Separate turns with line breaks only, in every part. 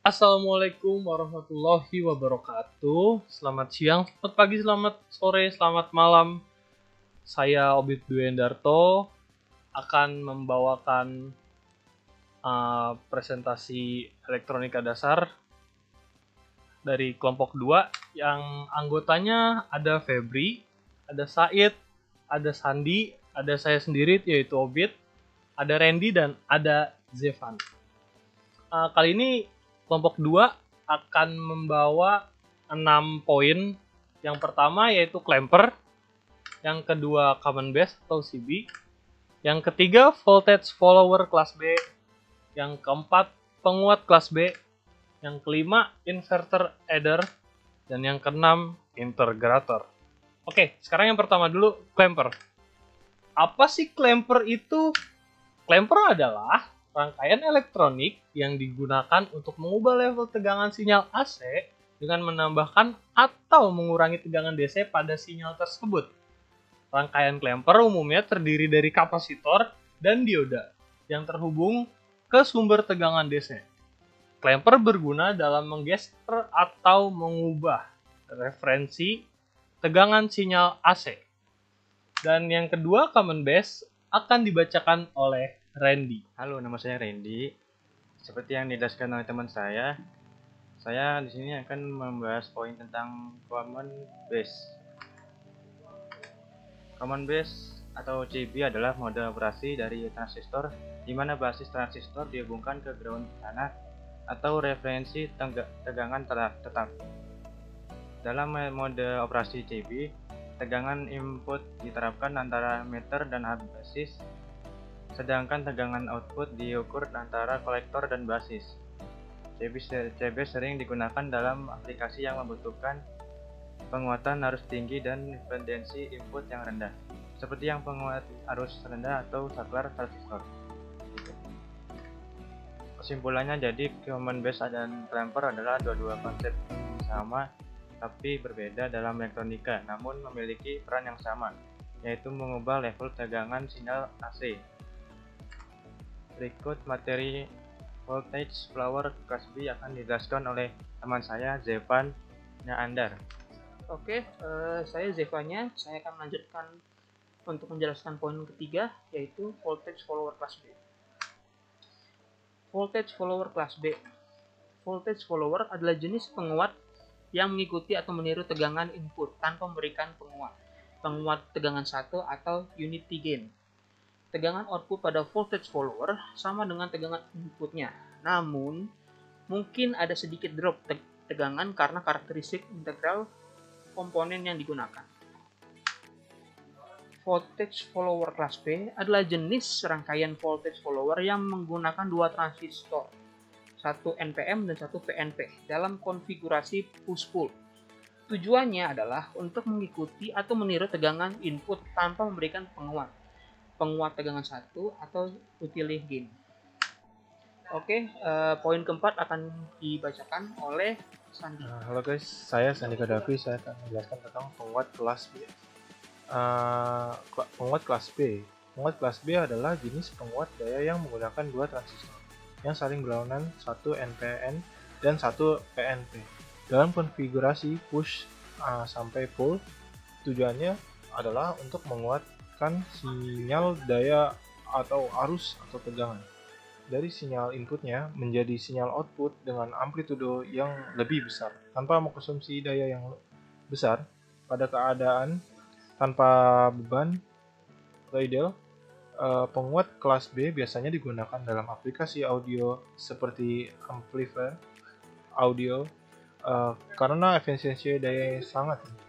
Assalamualaikum warahmatullahi wabarakatuh. Selamat siang, selamat pagi, selamat sore, selamat malam. Saya Obit Duendarto akan membawakan presentasi elektronika dasar dari kelompok 2 yang anggotanya ada Febri, ada Said, ada Sandi, ada saya sendiri yaitu Obit, ada Randy dan ada Zevan. Kali ini kelompok 2 akan membawa 6 poin. Yang pertama yaitu clamper, yang kedua common base atau CB, yang ketiga voltage follower kelas B, yang keempat penguat kelas B, yang kelima inverter adder, dan yang keenam integrator. Oke, sekarang yang pertama dulu clamper. Apa sih clamper itu? Clamper adalah rangkaian elektronik yang digunakan untuk mengubah level tegangan sinyal AC dengan menambahkan atau mengurangi tegangan DC pada sinyal tersebut. Rangkaian clamper umumnya terdiri dari kapasitor dan dioda yang terhubung ke sumber tegangan DC. Clamper berguna dalam menggeser atau mengubah referensi tegangan sinyal AC. Dan yang kedua, common base, akan dibacakan oleh Randy.
Halo, nama saya Randy. Seperti yang dijelaskan oleh teman saya di sini akan membahas poin tentang common base. Common base atau CB adalah mode operasi dari transistor di mana basis transistor dihubungkan ke ground tanah atau referensi tegangan tetap. Dalam mode operasi CB, tegangan input diterapkan antara emitter dan basis, sedangkan tegangan output diukur antara kolektor dan basis. CB sering digunakan dalam aplikasi yang membutuhkan penguatan arus tinggi dan impedansi input yang rendah, seperti yang penguat arus rendah atau saklar transistor. Kesimpulannya, jadi common base dan clamper adalah dua konsep sama tapi berbeda dalam elektronika, namun memiliki peran yang sama, yaitu mengubah level tegangan sinyal AC. Berikut materi voltage follower kelas B akan dijelaskan oleh teman saya, Zevan Andar.
Oke, saya Zevanya. Saya akan melanjutkan untuk menjelaskan poin ketiga, yaitu voltage follower kelas B. Voltage follower kelas B. Voltage follower adalah jenis penguat yang mengikuti atau meniru tegangan input tanpa memberikan penguat tegangan 1 atau unity gain. Tegangan output pada voltage follower sama dengan tegangan inputnya, namun mungkin ada sedikit drop tegangan karena karakteristik integral komponen yang digunakan. Voltage follower kelas B adalah jenis rangkaian voltage follower yang menggunakan dua transistor, satu NPM dan satu PNP, dalam konfigurasi push-pull. Tujuannya adalah untuk mengikuti atau meniru tegangan input tanpa memberikan penguat tegangan 1 atau utility gain. Oke, poin keempat akan dibacakan oleh Sandi.
Halo guys, saya Sandi Kadafi. Saya akan menjelaskan tentang penguat kelas B. Penguat kelas B. Penguat kelas B adalah jenis penguat daya yang menggunakan dua transistor yang saling berlawanan, satu NPN dan satu PNP, dalam konfigurasi push sampai pull. Tujuannya adalah untuk menguatkan sinyal daya atau arus atau tegangan dari sinyal inputnya menjadi sinyal output dengan amplitudo yang lebih besar tanpa mengkonsumsi daya yang besar. Pada keadaan tanpa beban atau ideal, penguat kelas B biasanya digunakan dalam aplikasi audio seperti amplifier audio karena efisiensi daya sangat tinggi.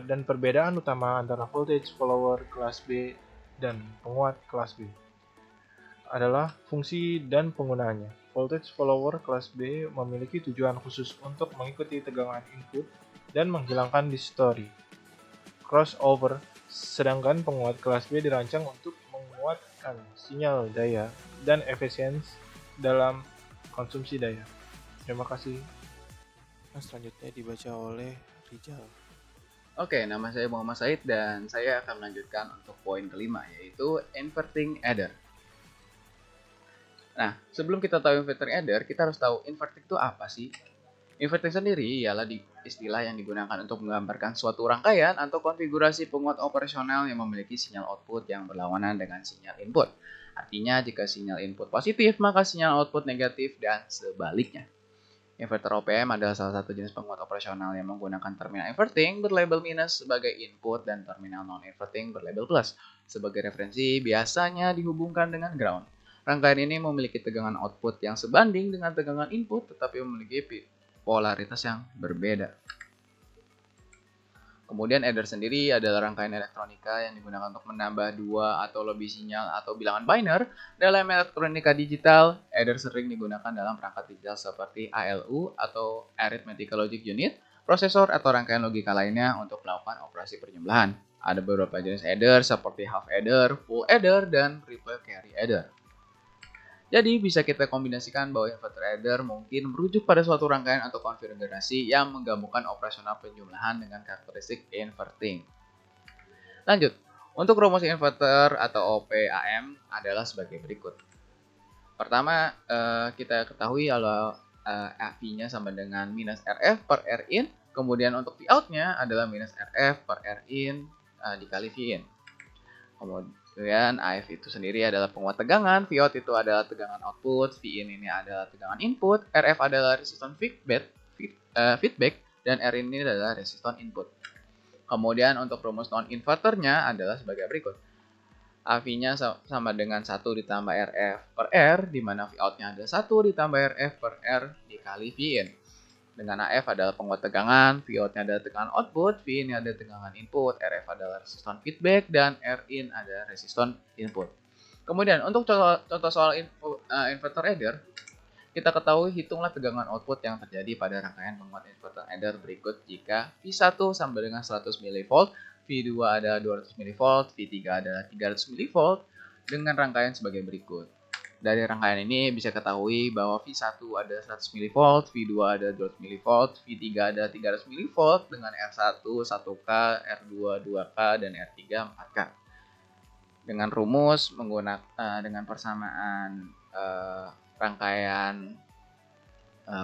Dan perbedaan utama antara voltage follower kelas B dan penguat kelas B adalah fungsi dan penggunaannya. Voltage follower kelas B memiliki tujuan khusus untuk mengikuti tegangan input dan menghilangkan distorsi crossover, sedangkan penguat kelas B dirancang untuk menguatkan sinyal daya dan efisiensi dalam konsumsi daya. Terima kasih.
Selanjutnya dibaca oleh Rijal.
Oke, nama saya Muhammad Said dan saya akan melanjutkan untuk poin kelima, yaitu inverting adder. Nah, sebelum kita tahu inverting adder, kita harus tahu inverting itu apa sih? Inverting sendiri ialah istilah yang digunakan untuk menggambarkan suatu rangkaian atau konfigurasi penguat operasional yang memiliki sinyal output yang berlawanan dengan sinyal input. Artinya, jika sinyal input positif, maka sinyal output negatif dan sebaliknya. Inverter OPM adalah salah satu jenis penguat operasional yang menggunakan terminal inverting berlabel minus sebagai input dan terminal non-inverting berlabel plus. Sebagai referensi, biasanya dihubungkan dengan ground. Rangkaian ini memiliki tegangan output yang sebanding dengan tegangan input, tetapi memiliki polaritas yang berbeda. Kemudian adder sendiri adalah rangkaian elektronika yang digunakan untuk menambah dua atau lebih sinyal atau bilangan binary. Dalam elektronika digital, adder sering digunakan dalam perangkat digital seperti ALU atau Arithmetic Logic Unit, prosesor atau rangkaian logika lainnya untuk melakukan operasi perjumlahan. Ada beberapa jenis adder seperti half adder, full adder, dan triple carry adder. Jadi bisa kita kombinasikan bahwa inverter adder mungkin merujuk pada suatu rangkaian atau konfigurasi yang menggabungkan operasional penjumlahan dengan karakteristik inverting. Lanjut, untuk rumus inverter atau OPAM adalah sebagai berikut. Pertama, kita ketahui kalau AV-nya sama dengan minus RF per Rin, kemudian untuk Vout-nya adalah minus RF per Rin dikali Vin. Kemudian AF itu sendiri adalah penguat tegangan, Vout itu adalah tegangan output, Vin ini adalah tegangan input, RF adalah resistor feedback, dan Rin ini adalah resistor input. Kemudian untuk rumus non-inverternya adalah sebagai berikut. AV-nya sama dengan 1 ditambah RF per R, di mana Vout-nya adalah 1 ditambah RF per R dikali Vin. Dengan AF adalah penguat tegangan, Vout-nya adalah tegangan output, Vin adalah tegangan input, RF adalah resistor feedback, dan Rin adalah resistor input. Kemudian untuk contoh soal inverter adder, kita ketahui hitunglah tegangan output yang terjadi pada rangkaian penguat inverter adder berikut jika V1 sama dengan 100 mV, V2 adalah 200 mV, V3 adalah 300 mV dengan rangkaian sebagai berikut. Dari rangkaian ini bisa ketahui bahwa V1 ada 100 mV, V2 ada 200 mV, V3 ada 300 mV dengan R1 1K, R2 2K, dan R3 4K. Dengan rumus dengan persamaan rangkaian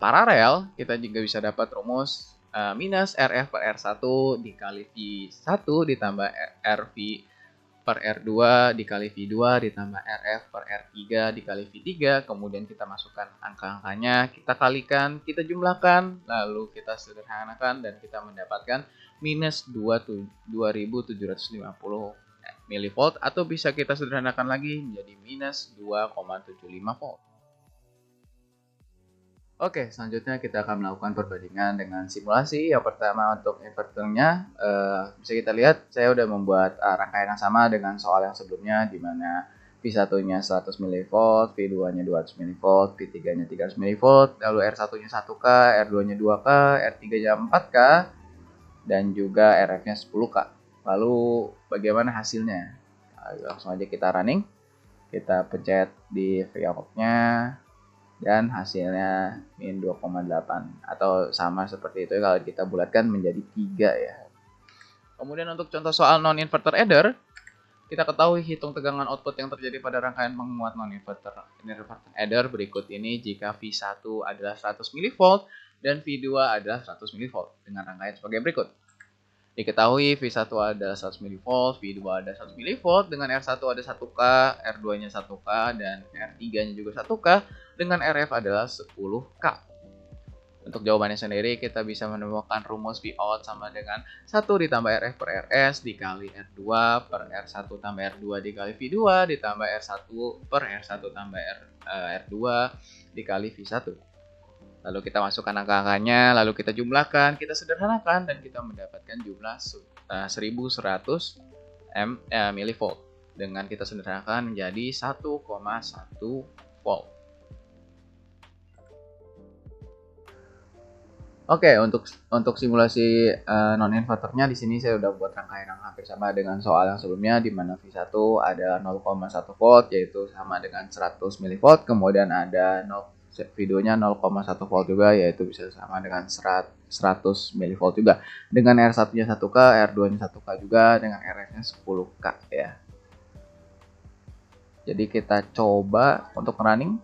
paralel, kita juga bisa dapat rumus minus RF per R1 dikali V1 ditambah RV per R2 dikali V2 ditambah RF per R3 dikali V3, kemudian kita masukkan angka-angkanya, kita kalikan, kita jumlahkan, lalu kita sederhanakan dan kita mendapatkan minus 2750 mV, atau bisa kita sederhanakan lagi menjadi minus 2,75 volt. Oke, selanjutnya kita akan melakukan perbandingan dengan simulasi. Yang pertama untuk inverternya, bisa kita lihat saya udah membuat rangkaian yang sama dengan soal yang sebelumnya, di mana V1-nya 100 mV, V2-nya 200 mV, V3-nya 300 mV, lalu R1-nya 1K, R2-nya 2K, R3-nya 4K, dan juga RF-nya 10K. Lalu bagaimana hasilnya? Langsung aja kita running, kita pencet di Vout-nya, dan hasilnya min 2,8 atau sama seperti itu kalau kita bulatkan menjadi 3 ya. Kemudian untuk contoh soal non-inverter adder, kita ketahui hitung tegangan output yang terjadi pada rangkaian penguat non-inverter adder berikut ini jika V1 adalah 100 mV dan V2 adalah 100 mV dengan rangkaian sebagai berikut. Diketahui V1 adalah 100 mV, V2 ada 100 mV, dengan R1 ada 1K, R2-nya 1K, dan R3-nya juga 1K, dengan RF adalah 10K. Untuk jawabannya sendiri, kita bisa menemukan rumus Vout sama dengan 1 ditambah RF per RS dikali R2 per R1 tambah R2 dikali V2 ditambah R1 per R1 tambah R2 dikali V1. Lalu kita masukkan angka-angkanya, lalu kita jumlahkan, kita sederhanakan, dan kita mendapatkan jumlah 1100 mV. Dengan kita sederhanakan menjadi 1,1 volt. Oke, untuk simulasi non-inverternya di sini saya udah buat rangkaian yang hampir sama dengan soal yang sebelumnya, di mana V1 ada 0,1 volt yaitu sama dengan 100 mV, kemudian ada V2-nya 0,1 volt juga yaitu bisa sama dengan 100 mV juga. Dengan R1-nya 1K, R2-nya 1K juga, dengan RF-nya 10K ya. Jadi kita coba untuk running,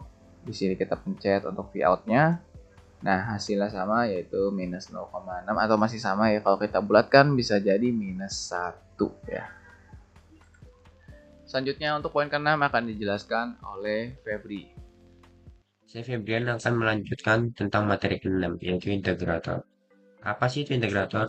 Di sini kita pencet untuk Vout-nya. Nah, hasilnya sama, yaitu minus 0,6 atau masih sama ya. Kalau kita bulatkan bisa jadi minus 1 ya. Selanjutnya untuk poin ke-6 akan dijelaskan oleh Febri.
Saya Febrian akan melanjutkan tentang materi ke-6, yaitu integrator. Apa sih itu integrator?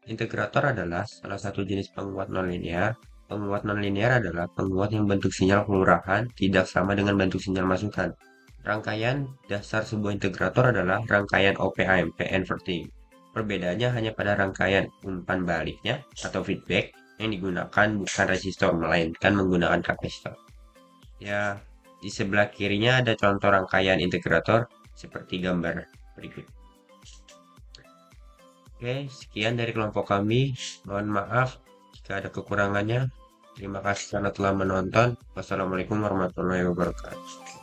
Integrator adalah salah satu jenis penguat nonlinear. Penguat nonlinear adalah penguat yang bentuk sinyal kelurahan tidak sama dengan bentuk sinyal masukan. Rangkaian dasar sebuah integrator adalah rangkaian OP-AMP inverting. Perbedaannya hanya pada rangkaian umpan baliknya atau feedback yang digunakan bukan resistor melainkan menggunakan kapasitor. Ya, di sebelah kirinya ada contoh rangkaian integrator seperti gambar berikut. Oke, sekian dari kelompok kami. Mohon maaf jika ada kekurangannya. Terima kasih karena telah menonton. Wassalamualaikum warahmatullahi wabarakatuh.